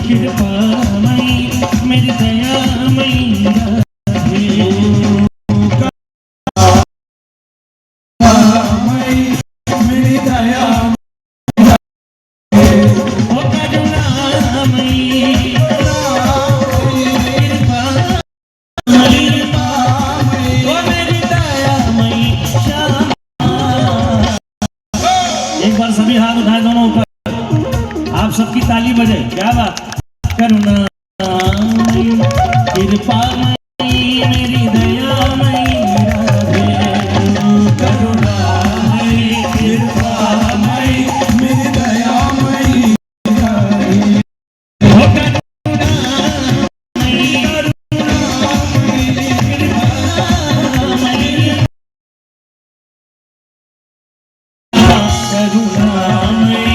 कृपामयी मेरी दयामयी मेरी दया ओ करुणामयी एक बार सभी हाथ उठाए दोनों ऊपर आप सबकी ताली बजे क्या बात करुणा कृपामयी मेरी दयामयी राधे करुणामयी कृपामयी मेरी दयामयी राधे ओ करुणामयी कृपामयी करुणामयी